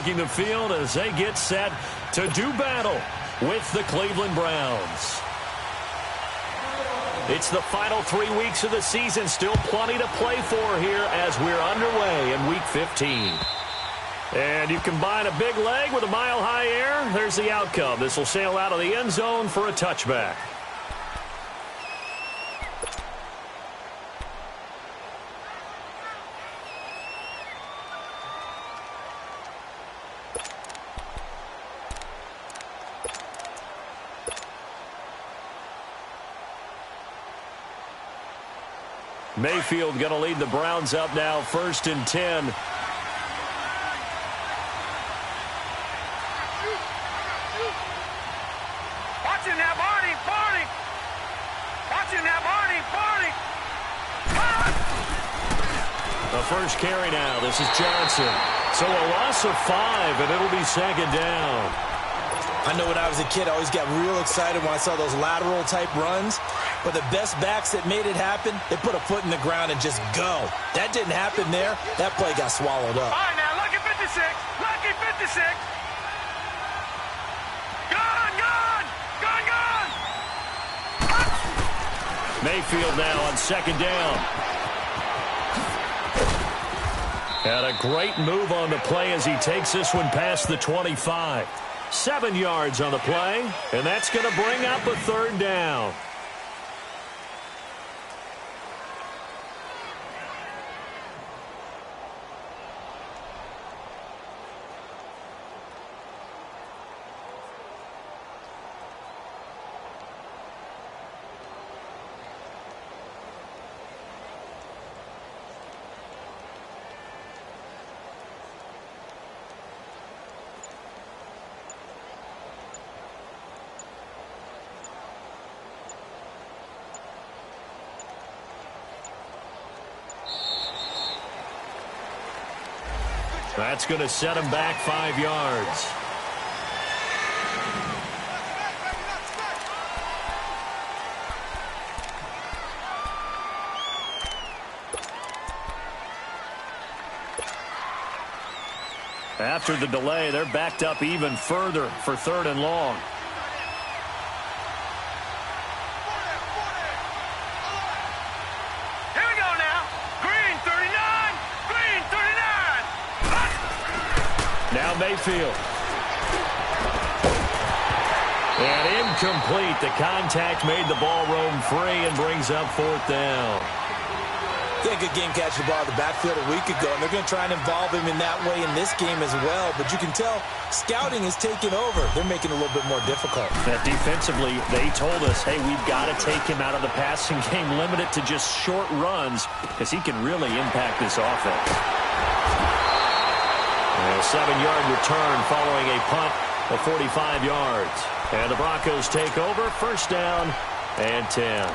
taking the field as they get set to do battle with the Cleveland Browns. It's the final 3 weeks of the season. Still plenty to play for here as we're underway in Week 15. And you combine a big leg with a mile-high air, there's the outcome. This will sail out of the end zone for a touchback. Mayfield going to lead the Browns up now, 1st and 10. Watching that Barney. Watching that Barney. The first carry now. This is Johnson. So a loss of 5, and it'll be 2nd down. I know when I was a kid, I always got real excited when I saw those lateral-type runs. But the best backs that made it happen, they put a foot in the ground and just go. That didn't happen there. That play got swallowed up. All right, now, lucky 56. Lucky 56. Gone. Mayfield now on 2nd down. And a great move on the play as he takes this one past the 25. 7 yards on the play, and that's going to bring up a 3rd down. That's going to set him back 5 yards. After the delay, they're backed up even further for 3rd and long. Mayfield. And incomplete. The contact made the ball roam free and brings up 4th down. They had a good game catching the ball in the backfield a week ago, and they're going to try and involve him in that way in this game as well. But you can tell scouting is taking over. They're making it a little bit more difficult. That defensively, they told us, hey, we've got to take him out of the passing game, limit it to just short runs because he can really impact this offense. A 7-yard return following a punt of 45 yards. And the Broncos take over, 1st down and 10.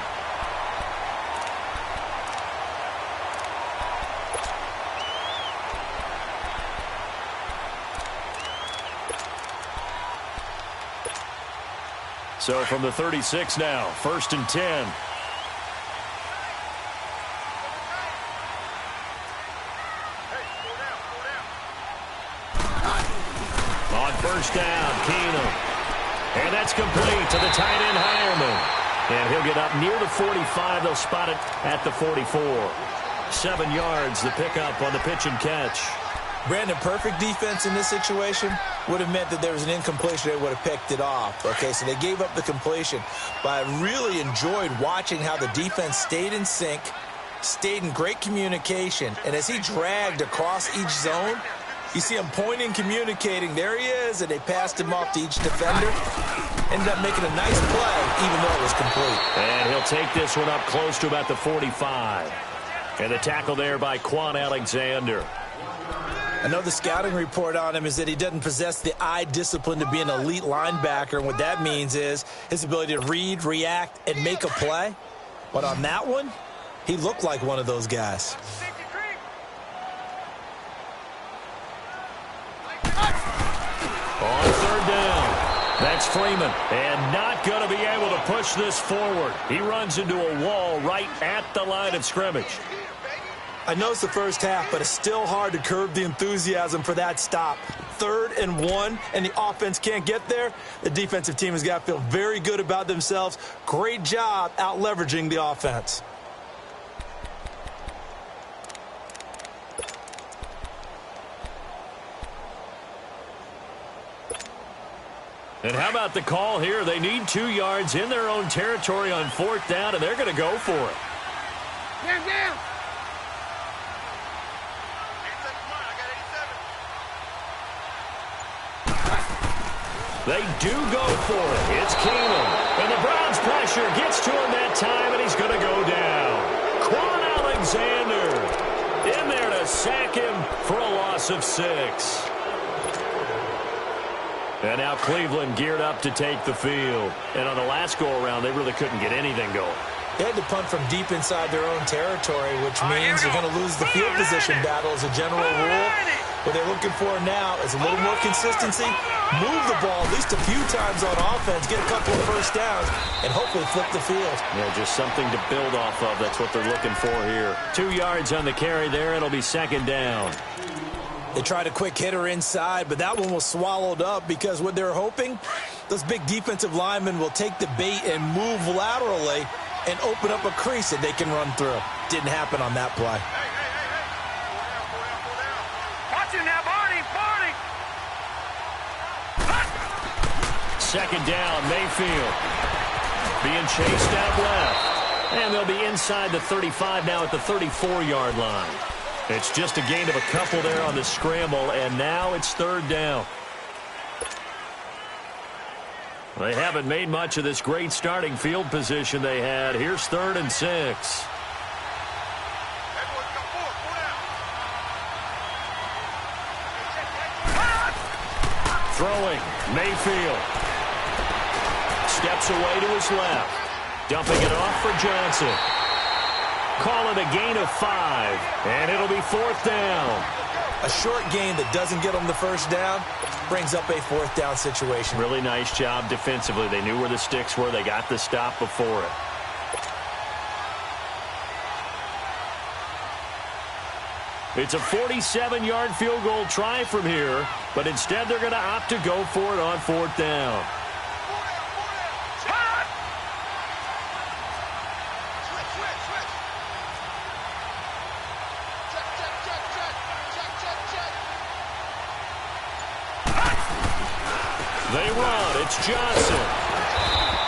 So from the 36 now, 1st and 10. First down, Keenum. And that's complete to the tight end, Hireman. And he'll get up near the 45. They'll spot it at the 44. 7 yards, the pickup on the pitch and catch. Brandon, perfect defense in this situation would have meant that there was an incompletion. They would have picked it off. Okay, so they gave up the completion. But I really enjoyed watching how the defense stayed in sync, stayed in great communication. And as he dragged across each zone, you see him pointing, communicating. There he is, and they passed him off to each defender. Ended up making a nice play, even though it was complete. And he'll take this one up close to about the 45. And the tackle there by Quan Alexander. Another scouting report on him is that he doesn't possess the eye discipline to be an elite linebacker. And what that means is his ability to read, react, and make a play. But on that one, he looked like one of those guys. On 3rd down, that's Freeman, and not going to be able to push this forward. He runs into a wall right at the line of scrimmage. I know it's the first half, but it's still hard to curb the enthusiasm for that stop. 3rd and 1, and the offense can't get there. The defensive team has got to feel very good about themselves. Great job out leveraging the offense. And how about the call here? They need 2 yards in their own territory on 4th down, and they're going to go for it. Down, down. They do go for it. It's Keenum. And the Browns' pressure gets to him that time, and he's going to go down. Quan Alexander in there to sack him for a loss of 6. And now Cleveland geared up to take the field. And on the last go-around, they really couldn't get anything going. They had to punt from deep inside their own territory, which means you're going to lose the field position battle as a general rule. What they're looking for now is a little more consistency, move the ball at least a few times on offense, get a couple of first downs, and hopefully flip the field. Yeah, just something to build off of. That's what they're looking for here. 2 yards on the carry there. It'll be 2nd down. They tried a quick hitter inside, but that one was swallowed up because what they're hoping, those big defensive linemen will take the bait and move laterally and open up a crease that they can run through. Didn't happen on that play. Watch him now, Barney, Barney. 2nd down, Mayfield. Being chased out left. And they'll be inside the 35 now at the 34-yard line. It's just a gain of a couple there on the scramble, and now it's 3rd down. They haven't made much of this great starting field position they had. Here's 3rd and 6. Throwing, Mayfield. Steps away to his left. Dumping it off for Johnson. Call it a gain of 5, and it'll be 4th down. A short gain that doesn't get them the first down brings up a 4th down situation. Really nice job defensively. They knew where the sticks were. They got the stop before it. It's a 47-yard field goal try from here, but instead they're going to opt to go for it on 4th down. They run. It's Johnson.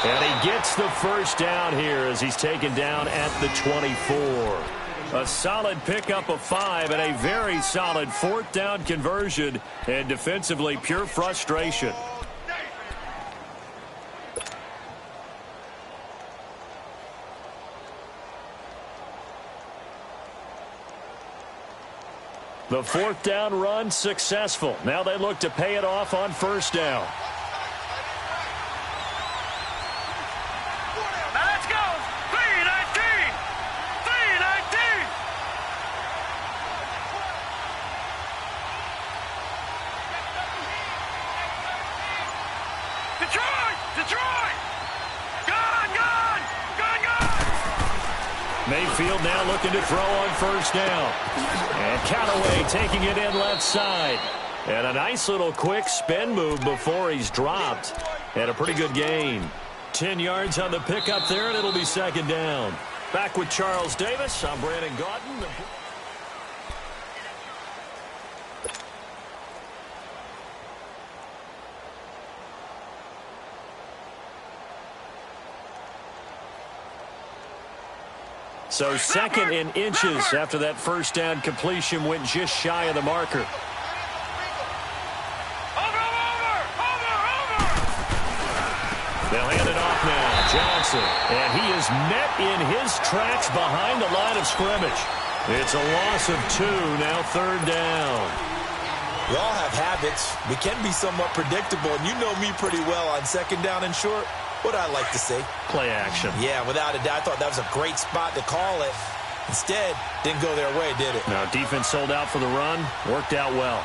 And he gets the first down here as he's taken down at the 24. A solid pickup of 5 and a very solid 4th down conversion. And defensively, pure frustration. The 4th down run successful. Now they look to pay it off on 1st down. Now let's go. 319. 319. Detroit! Detroit! Gone! Gone! Gone! Gone! Mayfield now looking to throw on 1st down. And Callaway taking it in left side. And a nice little quick spin move before he's dropped. And a pretty good gain. 10 yards on the pickup there, and it'll be 2nd down. Back with Charles Davis. I'm Brandon Gaudin. So 2nd in inches after that 1st down completion went just shy of the marker. They'll hand it off now. Johnson. And he is met in his tracks behind the line of scrimmage. It's a loss of 2, now 3rd down. We all have habits. We can be somewhat predictable, and you know me pretty well on 2nd down and short. What I like to see. Play action. Yeah, without a doubt. I thought that was a great spot to call it. Instead, didn't go their way, did it? Now, defense sold out for the run. Worked out well.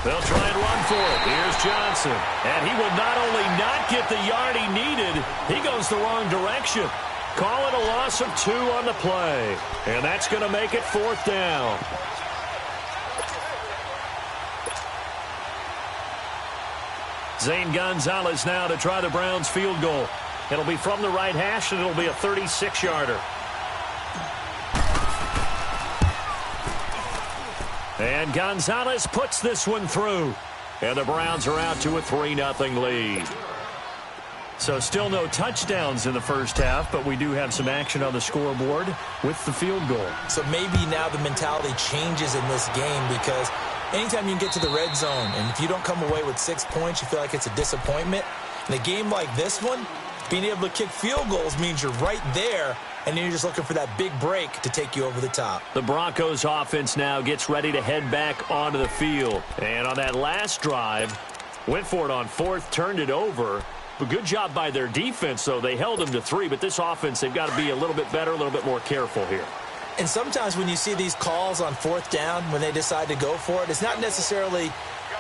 They'll try and run for it. Here's Johnson. And he will not only not get the yard he needed, he goes the wrong direction. Call it a loss of 2 on the play. And that's going to make it 4th down. Zane Gonzalez now to try the Browns field goal. It'll be from the right hash, and it'll be a 36-yarder. And Gonzalez puts this one through. And the Browns are out to a 3-0 lead. So still no touchdowns in the first half, but we do have some action on the scoreboard with the field goal. So maybe now the mentality changes in this game, because anytime you can get to the red zone, and if you don't come away with 6 points, you feel like it's a disappointment. In a game like this one, being able to kick field goals means you're right there, and then you're just looking for that big break to take you over the top. The Broncos offense now gets ready to head back onto the field. And on that last drive, went for it on 4th, turned it over. But good job by their defense, though. They held them to 3, but this offense, they've got to be a little bit better, a little bit more careful here. And sometimes when you see these calls on 4th down, when they decide to go for it, it's not necessarily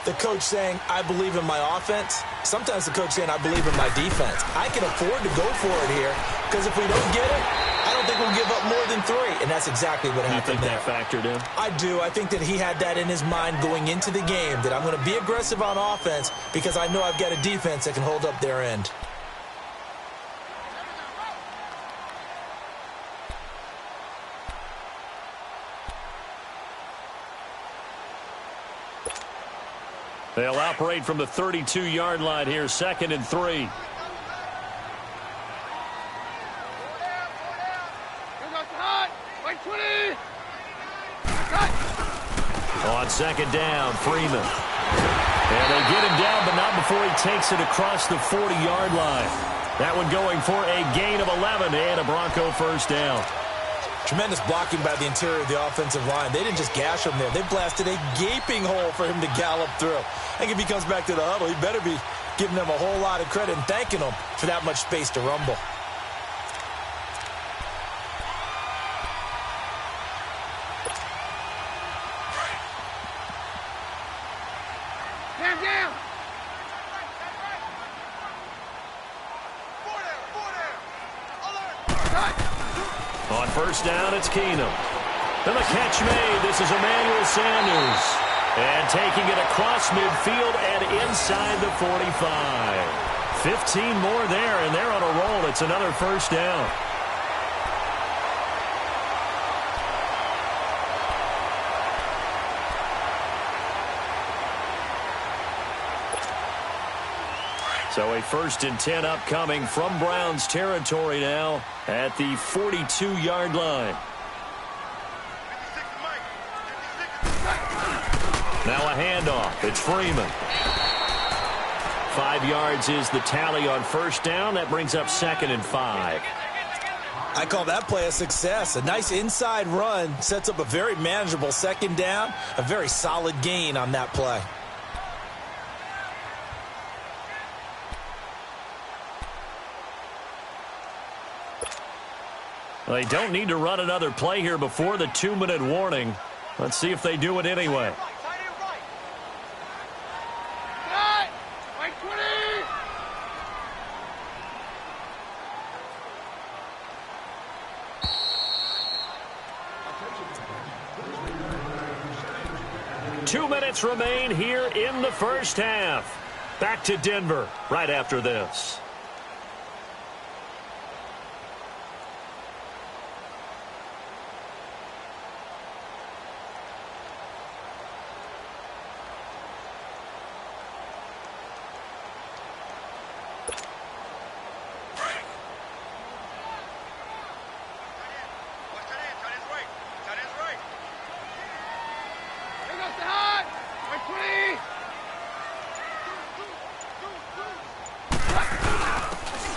the coach saying, I believe in my offense. Sometimes the coach saying, I believe in my defense. I can afford to go for it here, because if we don't get it, I don't think we'll give up more than 3. And that's exactly what happened there. You think that factored in? I do. I think that he had that in his mind going into the game, that I'm going to be aggressive on offense because I know I've got a defense that can hold up their end. They'll operate from the 32-yard line here, 2nd and 3. On 2nd down, Freeman. And they get him down, but not before he takes it across the 40-yard line. That one going for a gain of 11 and a Bronco first down. Tremendous blocking by the interior of the offensive line. They didn't just gash him there. They blasted a gaping hole for him to gallop through. I think if he comes back to the huddle, he better be giving them a whole lot of credit and thanking them for that much space to rumble. On first down, it's Keenum. And the catch made. This is Emmanuel Sanders. And taking it across midfield and inside the 45. 15 more there, and they're on a roll. It's another first down. So a 1st and 10 upcoming from Browns territory now at the 42-yard line. Now a handoff. It's Freeman. 5 yards is the tally on first down. That brings up 2nd and 5. I call that play a success. A nice inside run sets up a very manageable 2nd down. A very solid gain on that play. They don't need to run another play here before the 2-minute warning. Let's see if they do it anyway. Two minutes remain here in the first half. Back to Denver right after this.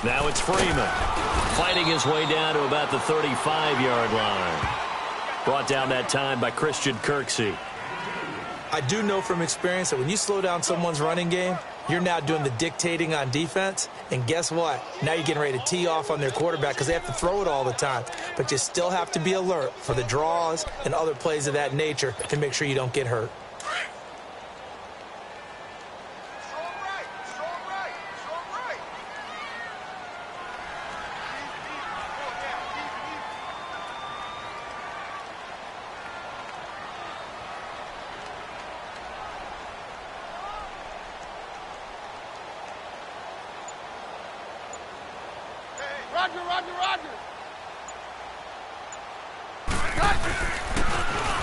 Now it's Freeman fighting his way down to about the 35-yard line. Brought down that time by Christian Kirksey. I do know from experience that when you slow down someone's running game, you're now doing the dictating on defense. And guess what? Now you're getting ready to tee off on their quarterback because they have to throw it all the time. But you still have to be alert for the draws and other plays of that nature to make sure you don't get hurt. Roger, Roger, Roger.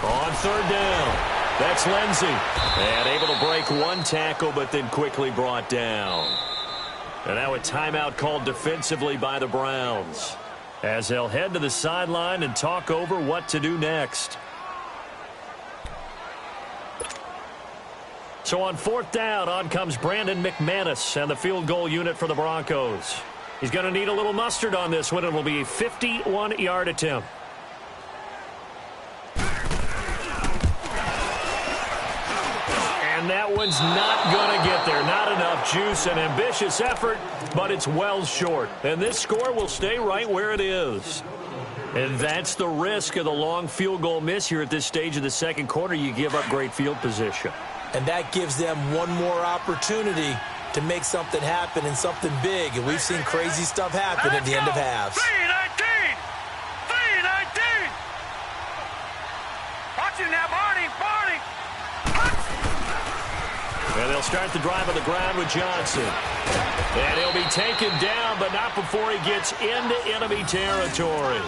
On third down, that's Lindsey. And able to break one tackle, but then quickly brought down. And now a timeout called defensively by the Browns, as they'll head to the sideline and talk over what to do next. So on fourth down, on comes Brandon McManus and the field goal unit for the Broncos. He's going to need a little mustard on this one. It will be a 51-yard attempt. And that one's not going to get there. Not enough juice. An ambitious effort, but it's well short. And this score will stay right where it is. And that's the risk of the long field goal miss here at this stage of the second quarter. You give up great field position. And that gives them one more opportunity to make something happen and something big. And we've seen crazy stuff happen at the end of halves. 3-19. 3-19. Watch it now, Barney. Barney. And they'll start the drive on the ground with Johnson. And he'll be taken down, but not before he gets into enemy territory.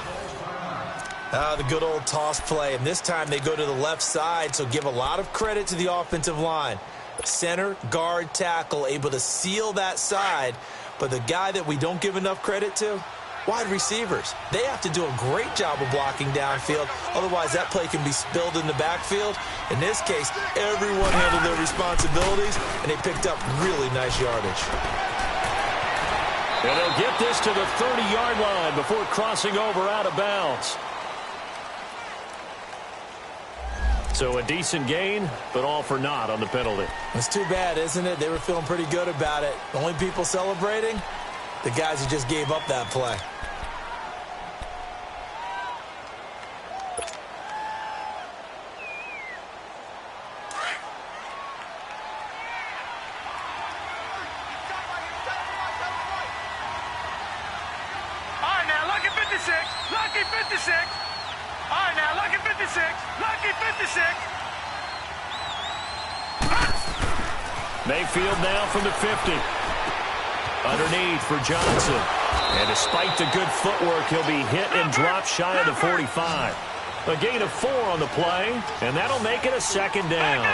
The good old toss play. And this time they go to the left side, so give a lot of credit to the offensive line. Center, guard, tackle, able to seal that side. But the guy that we don't give enough credit to, wide receivers. They have to do a great job of blocking downfield. Otherwise, that play can be spilled in the backfield. In this case, everyone handled their responsibilities, and they picked up really nice yardage. And they'll get this to the 30-yard line before crossing over out of bounds. So a decent gain, but all for naught on the penalty. It's too bad, isn't it? They were feeling pretty good about it. The only people celebrating, the guys who just gave up that play. All right, now, lucky 56. Lucky 56. All right, now, lucky 56. Lucky 56. Mayfield now from the 50. Underneath for Johnson. And despite the good footwork, he'll be hit and dropped shy of the 45. A gain of 4 on the play, and that'll make it a second down.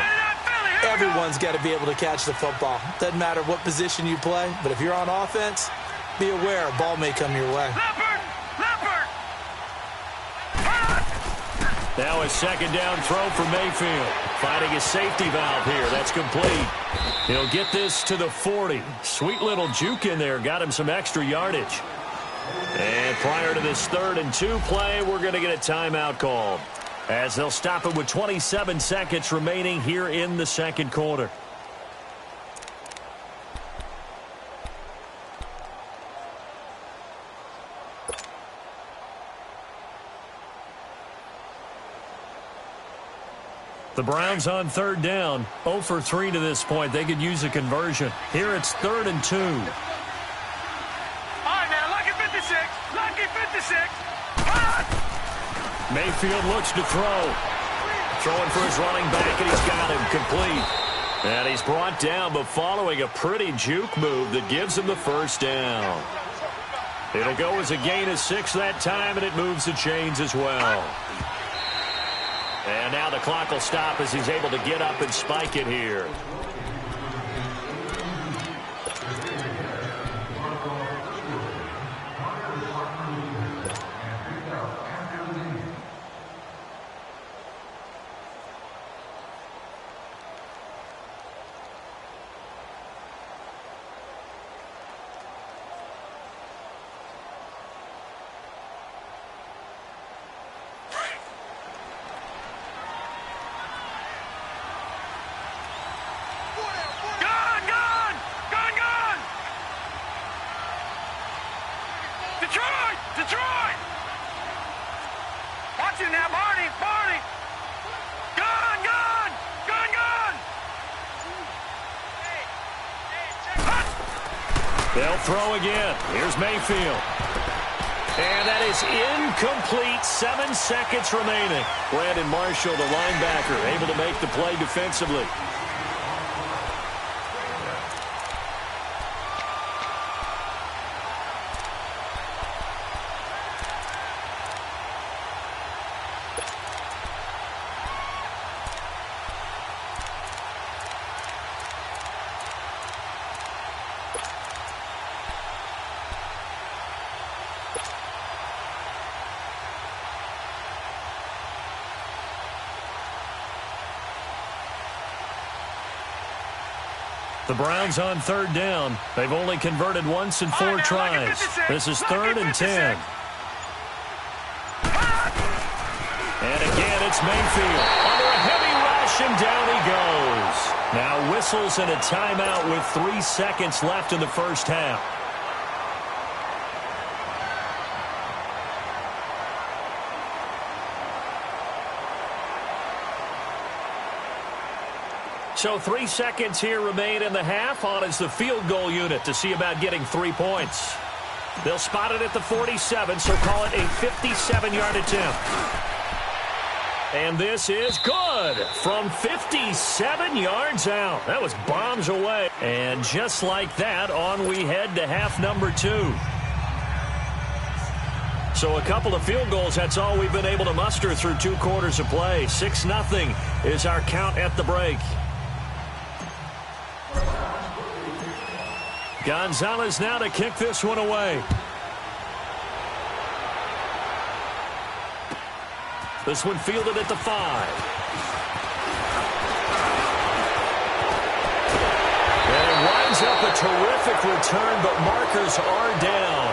Everyone's got to be able to catch the football. Doesn't matter what position you play, but if you're on offense, be aware a ball may come your way. Leopard! Leopard! Now a second down throw for Mayfield. Finding a safety valve here. That's complete. He'll get this to the 40. Sweet little juke in there. Got him some extra yardage. And prior to this 3rd and 2 play, we're going to get a timeout called, as they'll stop it with 27 seconds remaining here in the second quarter. The Browns on 3rd down, 0 for 3 to this point. They could use a conversion. Here it's 3rd and 2. All right, now, lucky 56. Lucky 56. Mayfield looks to throw. Throwing for his running back, and he's got him complete. And he's brought down, but following a pretty juke move that gives him the first down. It'll go as a gain of 6 that time, and it moves the chains as well. And now the clock will stop as he's able to get up and spike it here. Detroit! Watch it now, Barney! Barney! Gun! Gun! Gun! Gun! They'll throw again. Here's Mayfield. And that is incomplete. 7 seconds remaining. Brandon Marshall, the linebacker, able to make the play defensively. The Browns on third down. They've only converted once in 4 tries. This is 3rd and 10. And again, it's Mayfield. Under a heavy rush, and down he goes. Now whistles and a timeout with 3 seconds left in the first half. So 3 seconds here remain in the half. On is the field goal unit to see about getting 3 points. They'll spot it at the 47, so call it a 57-yard attempt. And this is good from 57 yards out. That was bombs away. And just like that, on we head to half number 2. So a couple of field goals, that's all we've been able to muster through 2 quarters of play. 6-0 is our count at the break. Gonzalez now to kick this one away. This one fielded at the 5. And it winds up a terrific return, but markers are down.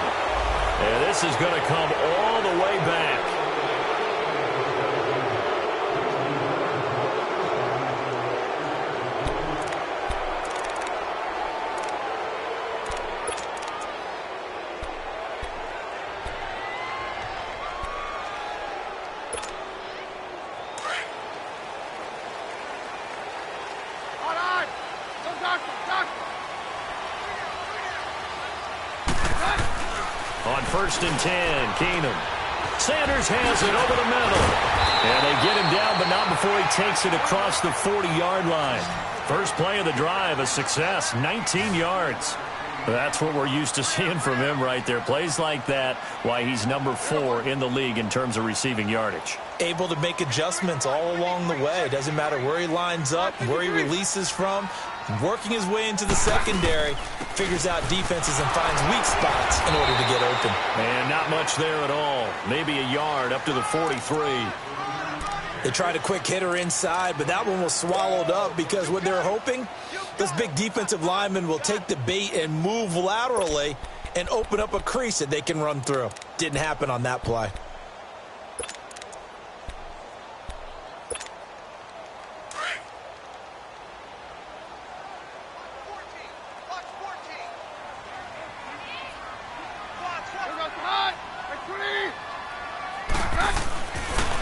And this is going to come all the way back. On 1st and 10, Keenum. Sanders has it over the middle. And they get him down, but not before he takes it across the 40-yard line. First play of the drive, a success, 19 yards. That's what we're used to seeing from him right there. Plays like that, why he's number 4 in the league in terms of receiving yardage. Able to make adjustments all along the way. Doesn't matter where he lines up, where he releases from. Working his way into the secondary, figures out defenses and finds weak spots in order to get open. And not much there at all. Maybe a yard up to the 43. They tried a quick hitter inside, but that one was swallowed up because what they're hoping, this big defensive lineman will take the bait and move laterally and open up a crease that they can run through. Didn't happen on that play.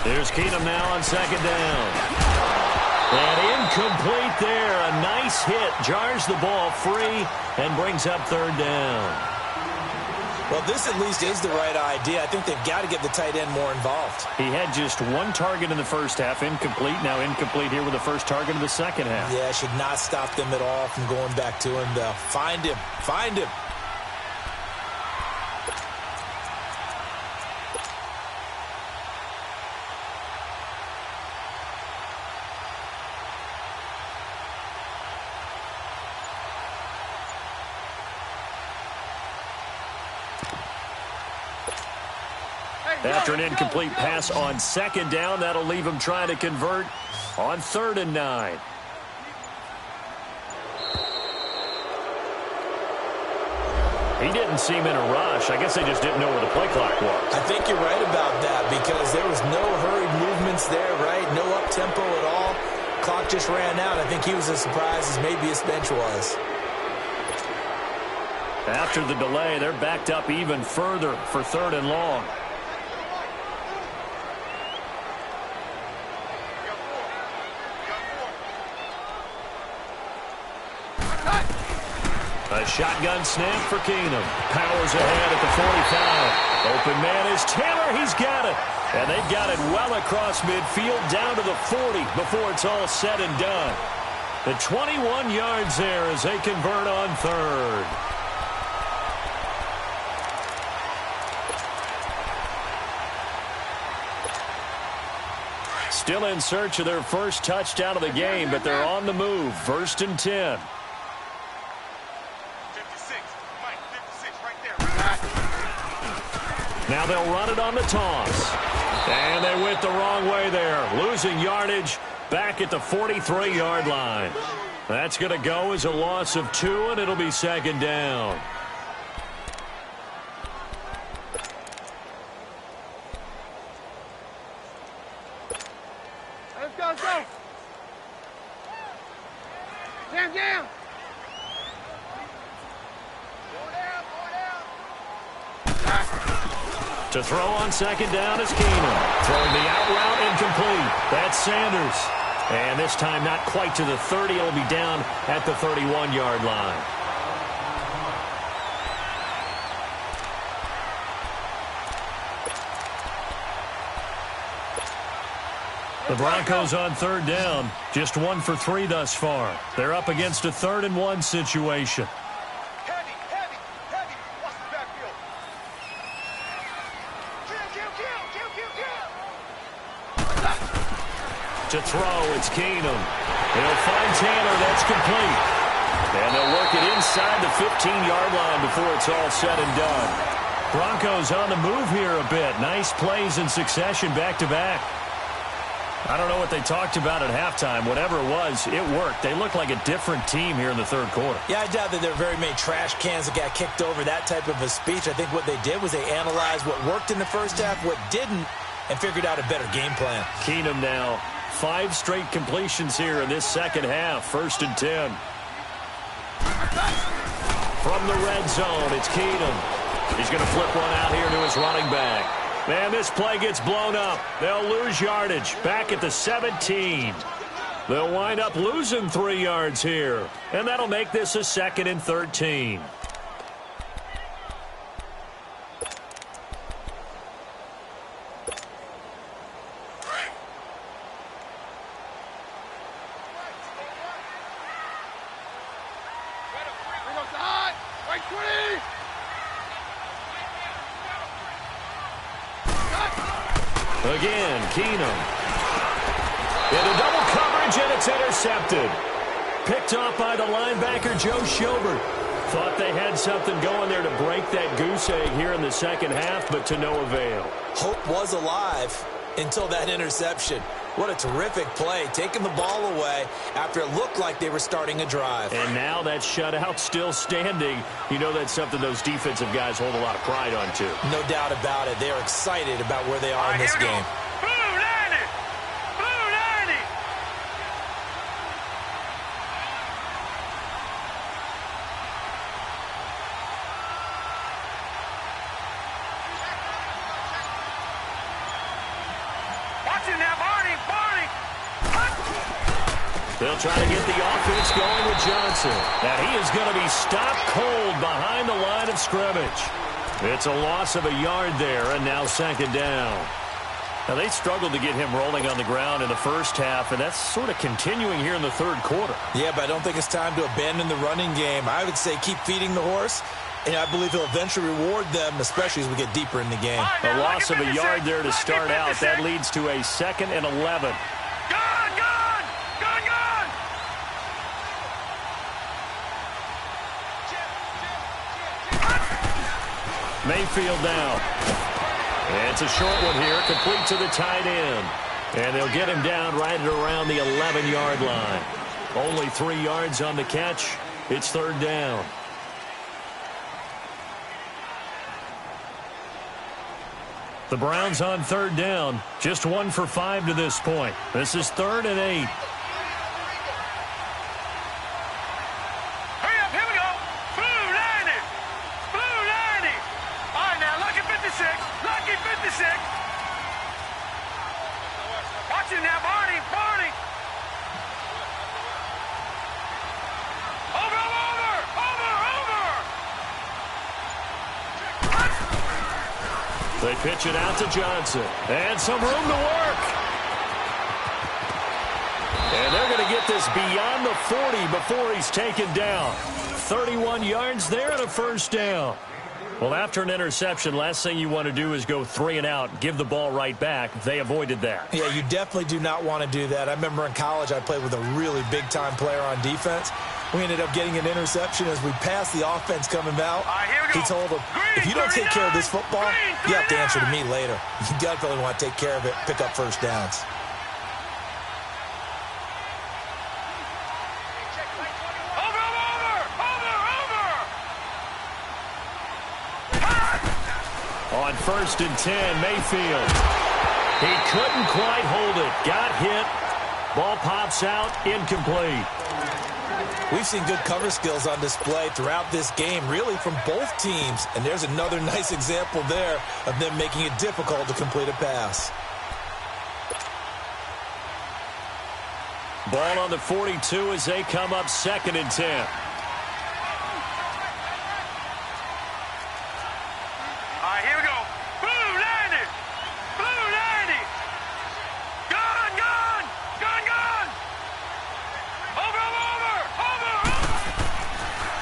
There's Keenum now on 2nd down. And incomplete there. A nice hit. Jars the ball free and brings up 3rd down. Well, this at least is the right idea. I think they've got to get the tight end more involved. He had just 1 target in the first half. Incomplete. Now incomplete here with the first target of the second half. Yeah, should not stop them at all from going back to him, though. Find him. Find him. After an incomplete pass on 2nd down, that'll leave him trying to convert on 3rd and 9. He didn't seem in a rush. I guess they just didn't know where the play clock was. I think you're right about that because there was no hurried movements there, right? No up-tempo at all. Clock just ran out. I think he was as surprised as maybe his bench was. After the delay, they're backed up even further for 3rd and long. A shotgun snap for Keenum. Powers ahead at the 45. Open man is Taylor. He's got it. And they've got it well across midfield down to the 40 before it's all said and done. The 21 yards there as they convert on 3rd. Still in search of their first touchdown of the game, but they're on the move. 1st and 10. Now they'll run it on the toss. And they went the wrong way there. Losing yardage back at the 43-yard line. That's going to go as a loss of 2, and it'll be second down. Let's go, let's go. Jam, jam. To throw on second down is Keenum. Throwing the out route incomplete. That's Sanders. And this time not quite to the 30. It'll be down at the 31-yard line. The Broncos on third down. Just 1 for 3 thus far. They're up against a 3rd and 1 situation. Heavy. Watch the backfield. Kill. To throw, it's Keenum. He'll find Tanner. That's complete. And they'll work it inside the 15-yard line before it's all said and done. Broncos on the move here a bit. Nice plays in succession back-to-back. I don't know what they talked about at halftime. Whatever it was, it worked. They look like a different team here in the third quarter. Yeah, I doubt that there are very many trash cans that got kicked over, that type of a speech. I think what they did was they analyzed what worked in the first half, what didn't, and figured out a better game plan. Keenum now, 5 straight completions here in this second half. 1st and 10. From the red zone, it's Keenum. He's going to flip one out here to his running back. Man, this play gets blown up. They'll lose yardage back at the 17. They'll wind up losing 3 yards here. And that'll make this a 2nd and 13. Again, Keenum. Into double coverage, and it's intercepted. Picked off by the linebacker, Joe Schobert. Thought they had something going there to break that goose egg here in the second half, but to no avail. Hope was alive until that interception. What a terrific play, taking the ball away after it looked like they were starting a drive. And now that shutout still standing. You know that's something those defensive guys hold a lot of pride on, too. No doubt about it. They're excited about where they are in this game. Blue 90! Blue 90! Watch it now, Barney! They'll try to get the offense going with Johnson. And he is going to be stopped cold behind the line of scrimmage. It's a loss of a yard there, and now second down. Now, they struggled to get him rolling on the ground in the first half, and that's sort of continuing here in the third quarter. Yeah, but I don't think it's time to abandon the running game. I would say keep feeding the horse, and I believe he'll eventually reward them, especially as we get deeper in the game. A loss of a yard there to start out. That leads to a 2nd and 11. Mayfield now. And it's a short one here, complete to the tight end. And they'll get him down right at around the 11-yard line. Only 3 yards on the catch. It's third down. The Browns on third down. Just 1 for 5 to this point. This is 3rd and 8. They pitch it out to Johnson. And some room to work. And they're going to get this beyond the 40 before he's taken down. 31 yards there and a first down. Well, after an interception, last thing you want to do is go 3 and out, give the ball right back. They avoided that. Yeah, you definitely do not want to do that. I remember in college I played with a really big-time player on defense. We ended up getting an interception as we passed the offense coming out. He told him, if you don't take care of this football, you have to answer to me later. You definitely want to take care of it, pick up first downs. first and 10. Mayfield. He couldn't quite hold it. Got hit. Ball pops out. Incomplete. We've seen good cover skills on display throughout this game, really from both teams. And there's another nice example there of them making it difficult to complete a pass. Ball on the 42 as they come up second and 10. All right, here we go. Blue 90. Blue 90. Gone, gone. Gone, gone. Over, over, over, over.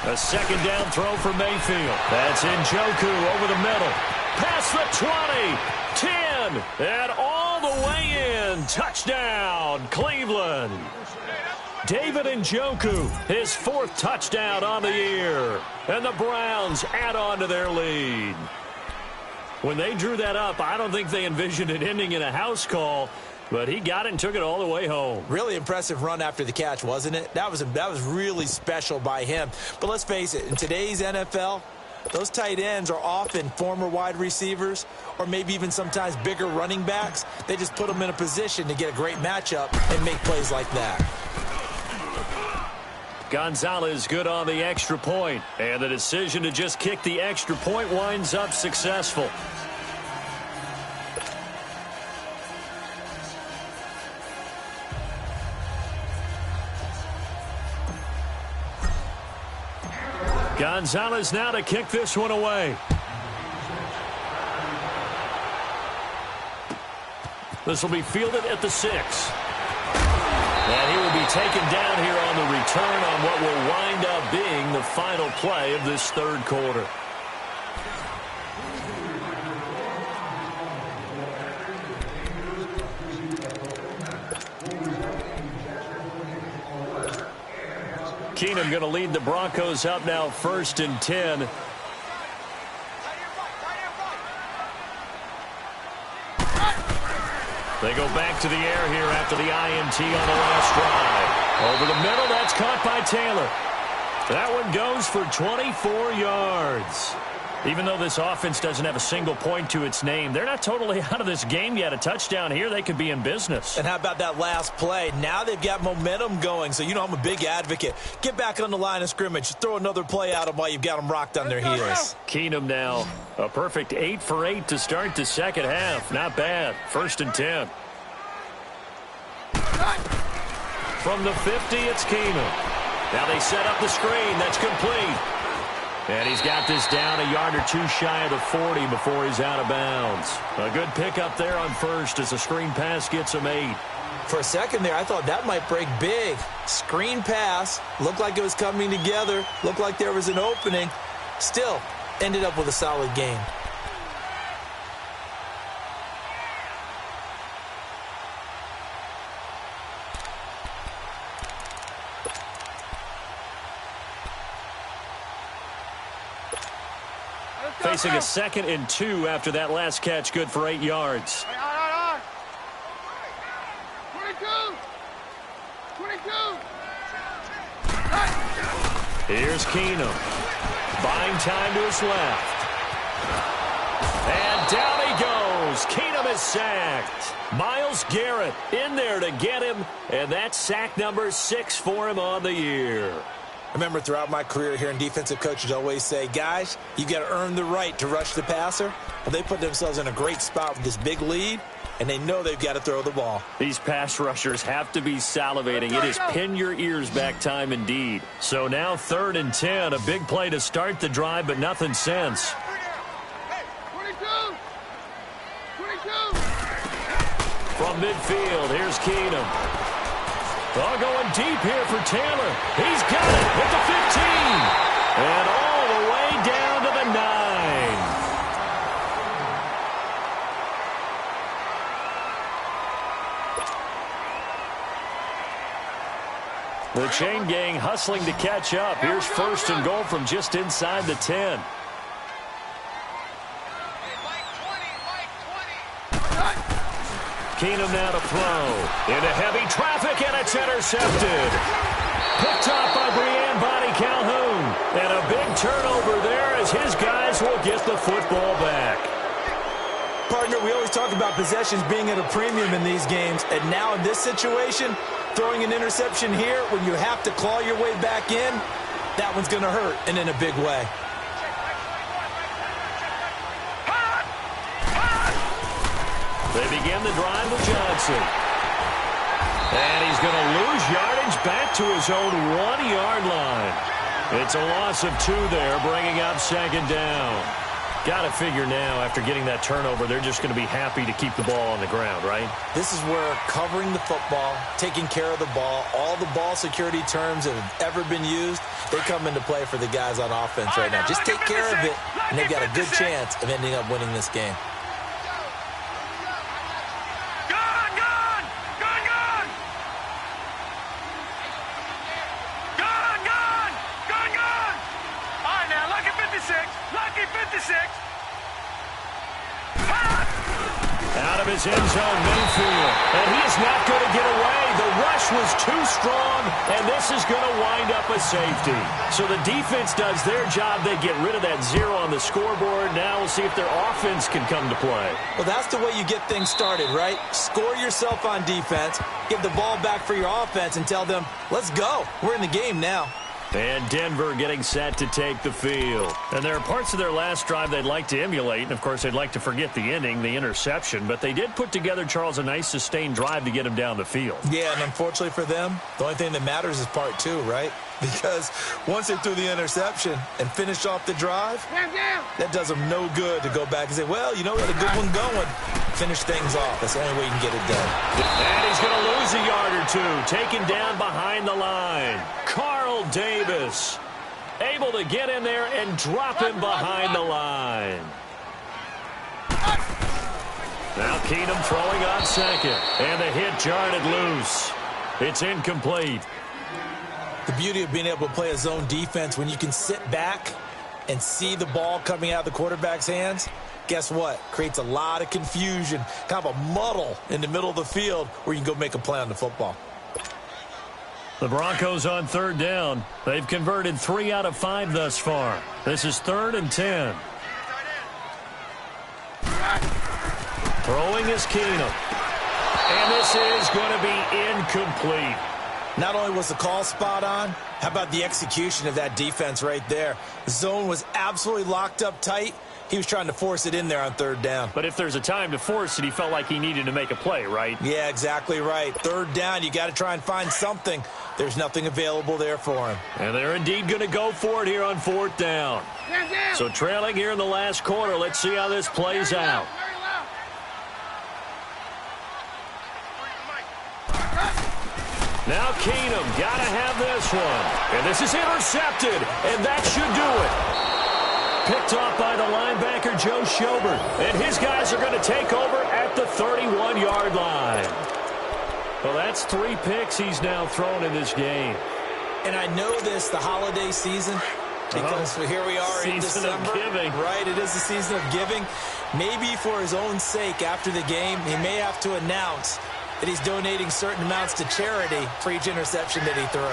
A second down throw for Mayfield. That's Njoku over the middle. Past the 20. 10. And all the way in. Touchdown, Cleveland. David Njoku, his 4th touchdown on the year. And the Browns add on to their lead. When they drew that up, I don't think they envisioned it ending in a house call, but he got it and took it all the way home. Really impressive run after the catch, wasn't it? That was really special by him. But let's face it, in today's NFL, those tight ends are often former wide receivers or maybe even sometimes bigger running backs. They just put them in a position to get a great matchup and make plays like that. Gonzalez good on the extra point, and the decision to just kick the extra point winds up successful. Gonzalez now to kick this one away. This will be fielded at the 6. And he will be taken down here on the return on what will wind up being the final play of this third quarter. Keenum going to lead the Broncos up now first and 10. They go back to the air here after the INT on the last drive. Over the middle, that's caught by Taylor. That one goes for 24 yards. Even though this offense doesn't have a single point to its name, they're not totally out of this game yet. A touchdown here, they could be in business. And how about that last play? Now they've got momentum going, so you know I'm a big advocate. Get back on the line of scrimmage. Throw another play at them while you've got them rocked on their heels. Keenum now, a perfect 8 for 8 to start the second half. Not bad. First and 10. From the 50, it's Keenum. Now they set up the screen. That's complete. And he's got this down a yard or two shy of the 40 before he's out of bounds. A good pickup there on first as the screen pass gets him 8. For a second there, I thought that might break big. Screen pass. Looked like it was coming together. Looked like there was an opening. Still, ended up with a solid game. Facing a 2nd and 2 after that last catch, good for 8 yards. 22. Here's Keenum. Buying time to his left. And down he goes. Keenum is sacked. Myles Garrett in there to get him, and that's sack number 6 for him on the year. I remember throughout my career hearing defensive coaches always say, guys, you got to earn the right to rush the passer. Well, they put themselves in a great spot with this big lead, and they know they've got to throw the ball. These pass rushers have to be salivating. It is pin your ears back time indeed. So now 3rd and 10, a big play to start the drive, but nothing since. 22. From midfield, here's Keenum. Oh, going deep here for Taylor. He's got it at the 15. And all the way down to the 9. The chain gang hustling to catch up. Here's 1st and goal from just inside the 10. Keenum now to throw. Into heavy traffic, and it's intercepted. Picked off by Brian Body Calhoun. And a big turnover there as his guys will get the football back. Partner, we always talk about possessions being at a premium in these games, and now in this situation, throwing an interception here when you have to claw your way back in, that one's going to hurt, and in a big way. They begin the drive with Johnson. And he's going to lose yardage back to his own 1-yard line. It's a loss of 2 there, bringing up second down. Got to figure now, after getting that turnover, they're just going to be happy to keep the ball on the ground, right? This is where covering the football, taking care of the ball, all the ball security terms that have ever been used, they come into play for the guys on offense right now. Just take care of it, and they've got a good chance of ending up winning this game. Out of his end zone, Mayfield. And he is not going to get away. The rush was too strong, and this is going to wind up a safety. So the defense does their job. They get rid of that 0 on the scoreboard. Now we'll see if their offense can come to play. Well, that's the way you get things started, right? Score yourself on defense, give the ball back for your offense, and tell them, let's go. We're in the game now. And Denver getting set to take the field. And there are parts of their last drive they'd like to emulate. And, of course, they'd like to forget the ending, the interception. But they did put together, Charles, a nice sustained drive to get him down the field. Yeah, and unfortunately for them, the only thing that matters is part 2, right? Because once they threw the interception and finished off the drive, that does them no good to go back and say, well, you know, we had a good one going. Finish things off. That's the only way you can get it done. And he's going to lose a yard or 2. Taken down behind the line. Carl Davis able to get in there and drop him behind the line. Now Keenum throwing on second. And the hit jarred it loose. It's incomplete. The beauty of being able to play a zone defense when you can sit back and see the ball coming out of the quarterback's hands, guess what? Creates a lot of confusion, kind of a muddle in the middle of the field where you can go make a play on the football. The Broncos on third down. They've converted 3 out of 5 thus far. This is 3rd and 10. Throwing is Keenum. And this is going to be incomplete. Not only was the call spot on, how about the execution of that defense right there? The zone was absolutely locked up tight. He was trying to force it in there on third down. But if there's a time to force it, he felt like he needed to make a play, right? Yeah, exactly right. Third down, you got to try and find something. There's nothing available there for him. And they're indeed going to go for it here on 4th down. So trailing here in the last quarter, let's see how this plays out. Now Keenum, got to have this one. And this is intercepted, and that should do it. Picked off by the linebacker, Joe Schobert. And his guys are going to take over at the 31-yard line. Well, that's 3 picks he's now thrown in this game. And I know this, the holiday season, because here we are in December. Season of giving. Right, it is the season of giving. Maybe for his own sake after the game, he may have to announce that he's donating certain amounts to charity for each interception that he threw. All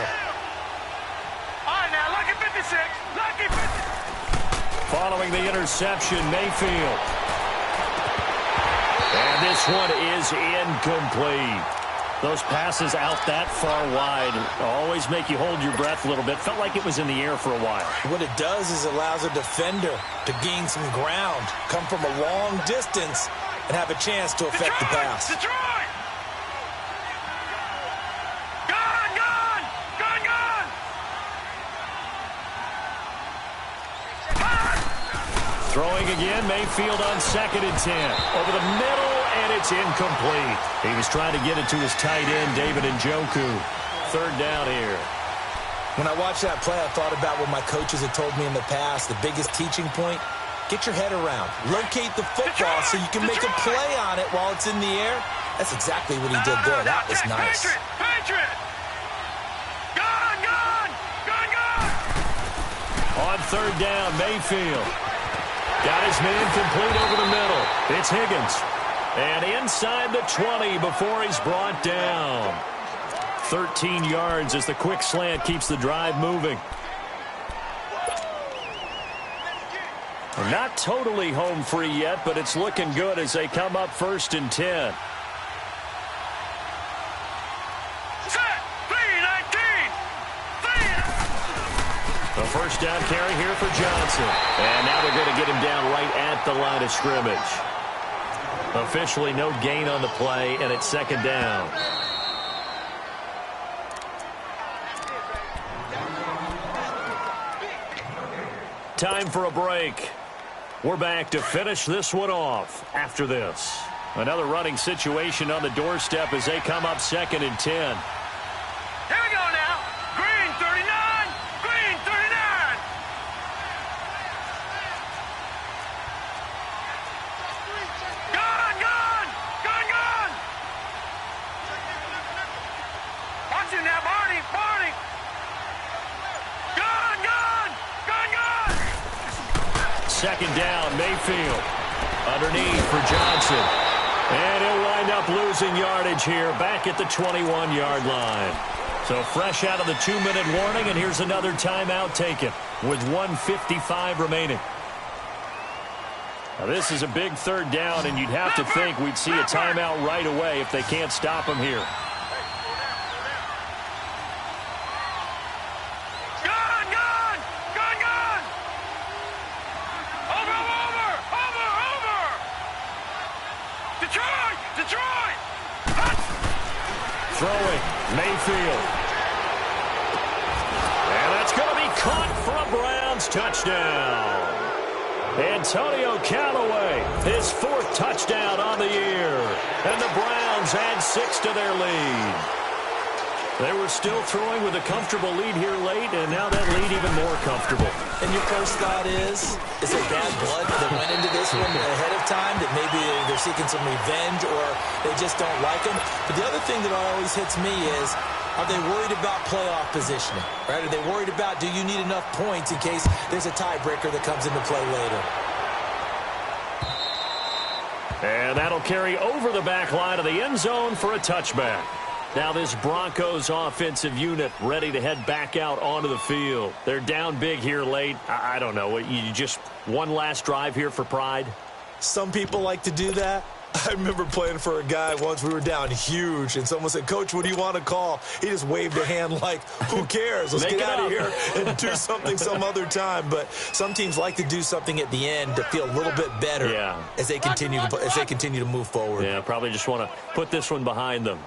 right, now, lucky 56. Lucky 56. Following the interception, Mayfield. And this one is incomplete. Those passes out that far wide always make you hold your breath a little bit. Felt like it was in the air for a while. What it does is it allows a defender to gain some ground, come from a long distance, and have a chance to affect the pass. Detroit! Throwing again, Mayfield on 2nd and 10. Over the middle, and it's incomplete. He was trying to get it to his tight end, David Njoku. 3rd down here. When I watched that play, I thought about what my coaches had told me in the past. The biggest teaching point, get your head around. Locate the football so you can make a play on it while it's in the air. That's exactly what he did there. That was nice. Patriot! Gone! On 3rd down, Mayfield. Got his man complete over the middle. It's Higgins. And inside the 20 before he's brought down. 13 yards as the quick slant keeps the drive moving. Not totally home free yet, but it's looking good as they come up 1st and 10. A first down carry here for Johnson. And now they're going to get him down right at the line of scrimmage. Officially no gain on the play, and it's 2nd down. Time for a break. We're back to finish this one off after this. Another running situation on the doorstep as they come up 2nd and 10. Here we go now. Green 39. Green 39. Gun, gun. Gun, gun. Watch him now, Barney. Barney. Gun, gun. Gun, gun. 2nd down, Mayfield. Underneath for Johnson. And he'll wind up losing yardage here back at the 21-yard line. So fresh out of the 2-minute warning, and here's another timeout taken with 1:55 remaining. Now, this is a big 3rd down, and you'd have to think we'd see a timeout right away if they can't stop him here. Gun, gun. Gun, gun. Over, over, over, over. Detroit, Detroit. Throwing, Mayfield. And that's going to be caught for a Browns touchdown. Antonio Callaway, his 4th touchdown on the year. And the Browns add 6 to their lead. They were still throwing with a comfortable lead here late, and now that lead even more comfortable. And your first thought is there bad blood that went into this one ahead of time, that maybe they're seeking some revenge or they just don't like him? But the other thing that always hits me is, are they worried about playoff positioning? Right? Are they worried about, do you need enough points in case there's a tiebreaker that comes into play later? And that'll carry over the back line of the end zone for a touchback. Now this Broncos offensive unit ready to head back out onto the field. They're down big here late. I don't know. You just one last drive here for pride? Some people like to do that. I remember playing for a guy once. We were down huge, and someone said, "Coach, what do you want to call?" He just waved a hand like, who cares? Let's get out of here and do something some other time. But some teams like to do something at the end to feel a little bit better as they continue to move forward. Yeah, probably just want to put this one behind them.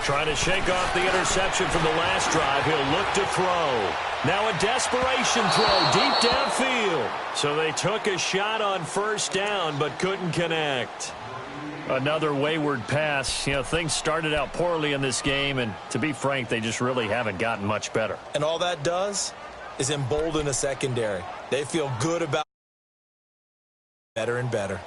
Trying to shake off the interception from the last drive. He'll look to throw. Now a desperation throw deep downfield. So they took a shot on 1st down but couldn't connect. Another wayward pass. You know, things started out poorly in this game, and to be frank, they just really haven't gotten much better. And all that does is embolden a secondary. They feel good about better and better.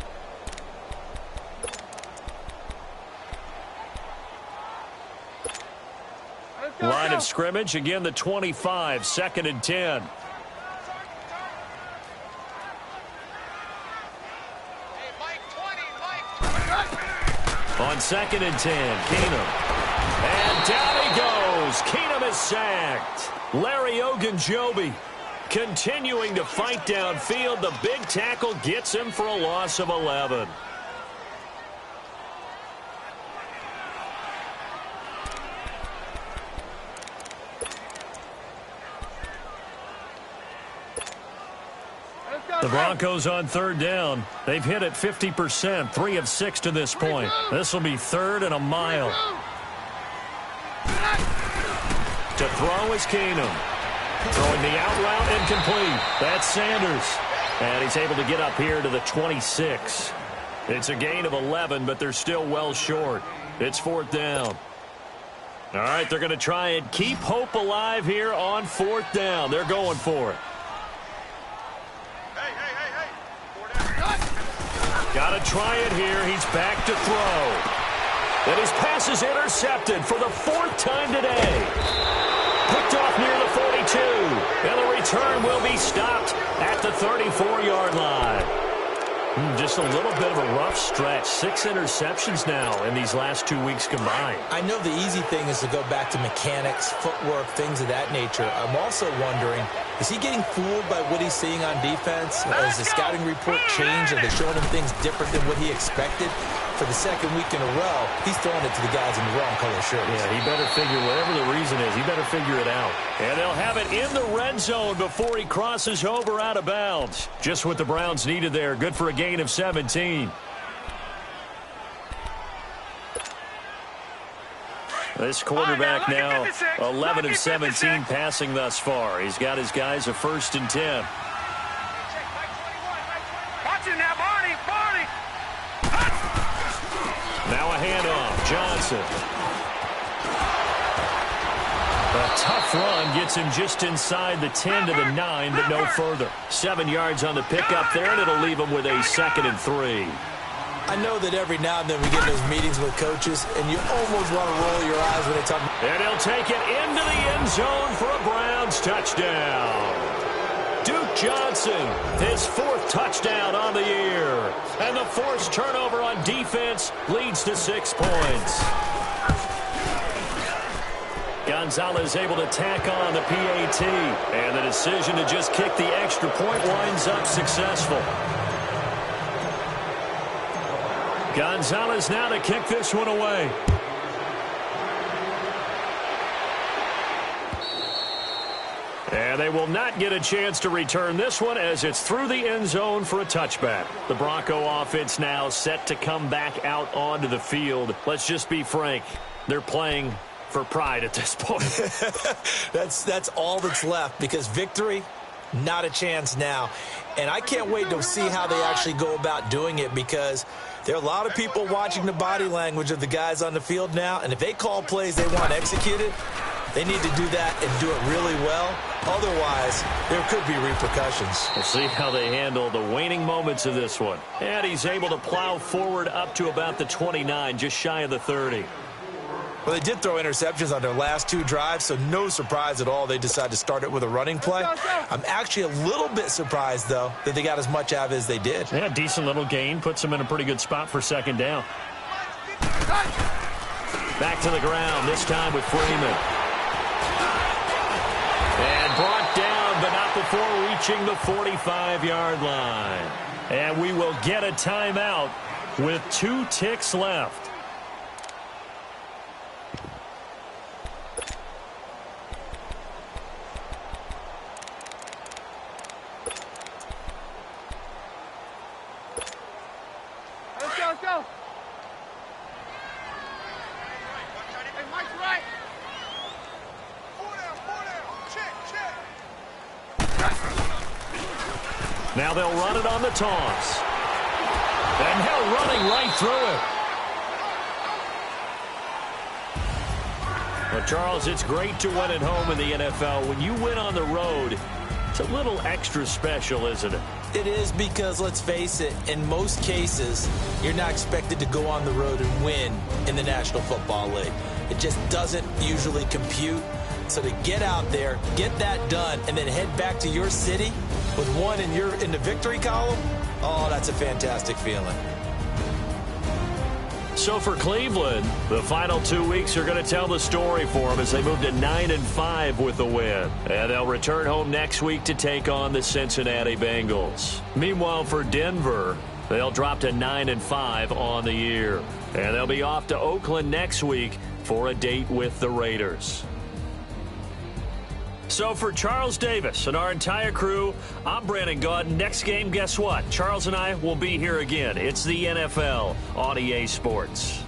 Line of scrimmage, again the 25, 2nd and 10. On 2nd and 10, Keenum. And down he goes. Keenum is sacked. Larry Ogunjobi continuing to fight downfield. The big tackle gets him for a loss of 11. The Broncos on 3rd down. They've hit it 50%, 3 of 6 to this point. This will be 3rd and a mile. To throw is Keenum. Throwing the out route incomplete. That's Sanders. And he's able to get up here to the 26. It's a gain of 11, but they're still well short. It's 4th down. All right, they're going to try and keep hope alive here on 4th down. They're going for it. Got to try it here. He's back to throw. And his pass is intercepted for the 4th time today. Picked off near the 42. And the return will be stopped at the 34-yard line. Just a little bit of a rough stretch. 6 interceptions now in these last 2 weeks combined. I know the easy thing is to go back to mechanics, footwork, things of that nature. I'm also wondering, is he getting fooled by what he's seeing on defense? Has the scouting report changed? Are they showing him things different than what he expected? For the second week in a row, he's throwing it to the guys in the wrong color shirts. Yeah, he better figure, whatever the reason is, he better figure it out. And they'll have it in the red zone before he crosses over out of bounds. Just what the Browns needed there. Good for a gain of 17. This quarterback now 11 of 17 passing thus far. He's got his guys a 1st and 10. Watch it now, Barney. Now a handoff. Johnson. A tough run gets him just inside the 10 to the 9, but no further. 7 yards on the pickup there, and it'll leave him with a 2nd and 3. I know that every now and then we get in those meetings with coaches, and you almost want to roll your eyes when they talk. And he'll take it into the end zone for a Browns touchdown. Duke Johnson, his 4th touchdown on the year. And the forced turnover on defense leads to 6 points. Gonzalez able to tack on the PAT. And the decision to just kick the extra point winds up successful. Gonzalez now to kick this one away. And they will not get a chance to return this one as it's through the end zone for a touchback. The Bronco offense now set to come back out onto the field. Let's just be frank. They're playing for pride at this point. That's all that's left, because victory, not a chance now. And I can't wait to see how they actually go about doing it, because there are a lot of people watching the body language of the guys on the field now, and if they call plays they want executed, they need to do that and do it really well. Otherwise, there could be repercussions. We'll see how they handle the waning moments of this one. And he's able to plow forward up to about the 29, just shy of the 30. Well, they did throw interceptions on their last 2 drives, so no surprise at all they decided to start it with a running play. I'm actually a little bit surprised, though, that they got as much out of it as they did. Yeah, decent little gain. Puts them in a pretty good spot for 2nd down. Back to the ground, this time with Freeman. And brought down, but not before reaching the 45-yard line. And we will get a timeout with 2 ticks left. Let's go. Hey, Mike's right. Four down. Check. Now they'll run it on the toss. And now running right through it. Well, Charles, it's great to win at home in the NFL. When you win on the road, it's a little extra special, isn't it? It is, because, let's face it, in most cases, you're not expected to go on the road and win in the National Football League. It just doesn't usually compute. So to get out there, get that done, and then head back to your city with one in the victory column, oh, that's a fantastic feeling. So for Cleveland, the final 2 weeks are going to tell the story for them as they move to 9-5 with the win. And they'll return home next week to take on the Cincinnati Bengals. Meanwhile, for Denver, they'll drop to 9-5 on the year. And they'll be off to Oakland next week for a date with the Raiders. So for Charles Davis and our entire crew, I'm Brandon Gaudin. Next game, guess what? Charles and I will be here again. It's the NFL on EA Sports.